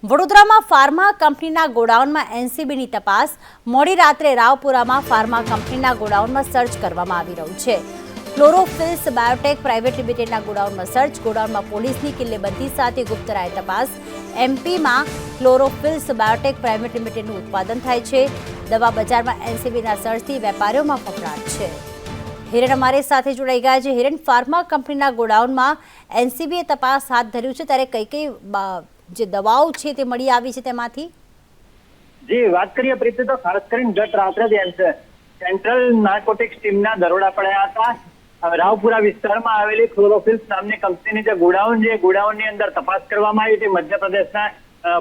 વડોદરામાં ફાર્મા કંપનીના ગોડાઉનમાં એનસીબીની તપાસ. મોડી રાત્રે રાવપુરામાં ફાર્મા કંપનીના ગોડાઉનમાં સર્ચ કરવામાં આવી રહ્યું છે. ક્લોરોફિલ્સ બાયોટેક પ્રાઇવેટ લિમિટેડના ગોડાઉનમાં સર્ચ. ગોડાઉનમાં પોલીસની કિલ્લેબંધી સાથે ગુપ્તરાય તપાસ. એમપીમાં ક્લોરોફિલ્સ બાયોટેક પ્રાઇવેટ લિમિટેડનું ઉત્પાદન થાય છે. દવા બજારમાં એનસીબીના સર્ચથી વેપારીઓમાં ફફડાટ છે. હિરેન અમારી સાથે જોડાઈ ગયા છે. હિરેન, ફાર્મા કંપનીના ગોડાઉનમાં એનસીબીએ તપાસ હાથ ધર્યું છે, ત્યારે કઈ કઈ જે દવાઓ છે તે મળી આવી છે તેમાંથી? જી, વાત કરીએ પ્રીતિ તો ખાસ કરીને ગત રાત્રે જ સેન્ટ્રલ નાર્કોટિક્સ ટીમના દરોડા પડ્યા હતા. રાવપુરા વિસ્તારમાં આવેલી ક્લોરોફિલ્સ નામની કંપનીની જે ગોડાઉન છે, ગોડાઉનની અંદર તપાસ કરવામાં આવી હતી. મધ્યપ્રદેશના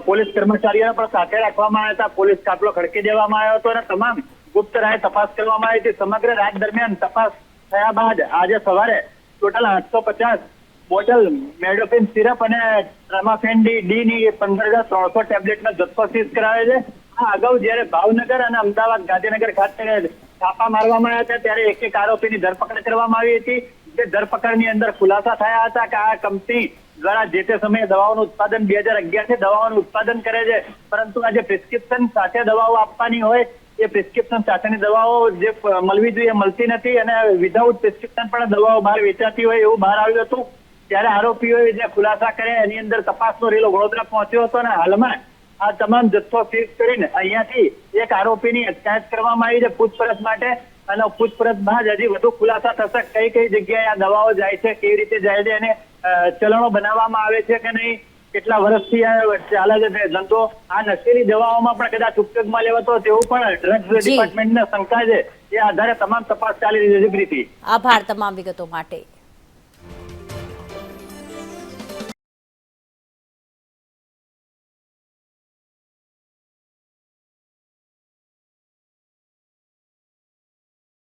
પોલીસ કર્મચારીઓને પણ સાથે રાખવામાં આવ્યા હતા. પોલીસ કાફલો ખડકી દેવામાં આવ્યો હતો અને તમામ ગુપ્ત રાહે તપાસ કરવામાં આવી હતી. સમગ્ર રાત દરમિયાન તપાસ થયા બાદ આજે સવારે ટોટલ 850 બોટલ મેડોફિન સિરપ અને ટ્રામાફેન ડી ની 15,300 ટેબ્લેટનો જથ્થો સીઝ કરાયો છે. આ અગાઉ જ્યારે ભાવનગર અને અમદાવાદ, ગાંધીનગર ખાતે છાપા મારવામાં આવ્યા હતા ત્યારે એક આરોપીની ધરપકડ કરવામાં આવી હતી. જે ધરપકડની અંદર ખુલાસા થયા હતા કે આ કંપની દ્વારા જે તે સમયે દવાઓનું ઉત્પાદન 2011 થી દવાઓનું ઉત્પાદન કરે છે, પરંતુ આ જે પ્રિસ્ક્રિપ્શન સાથે દવાઓ આપવાની હોય એ પ્રિસ્ક્રિપ્શન સાથેની દવાઓ જે મળવી જોઈએ મળતી નથી અને વિધાઉટ પ્રિસ્ક્રિપ્શન પણ દવાઓ બહાર વેચાતી હોય એવું બહાર આવ્યું હતું. ત્યારે આરોપીઓએ જે ખુલાસા કર્યા એની અંદર તપાસનો રેલો વડોદરા પહોંચ્યો હતો અને હાલમાં આ તમામ જથ્થો સીઝ કરીને અહીંયાથી એક આરોપીની અટકાયત કરવામાં આવી છે પૂછપરછ માટે. અને પૂછપરછ બાદ હજી વધુ ખુલાસા થશે કઈ કઈ જગ્યાએ આ દવાઓ જાય છે, કેવી રીતે જાય છે અને ચલણો બનાવવામાં આવે છે કે નહીં, કેટલા વર્ષથી ચાલે છે ધંધો. આ નશીલી દવાઓમાં પણ કદાચ ઉપયોગમાં લેવાતો તેવું પણ ડ્રગ્સ ડિપાર્ટમેન્ટને શંકા છે. એ આધારે તમામ તપાસ ચાલી રહી છે. પ્રીતિ, આભાર તમામ વિગતો માટે.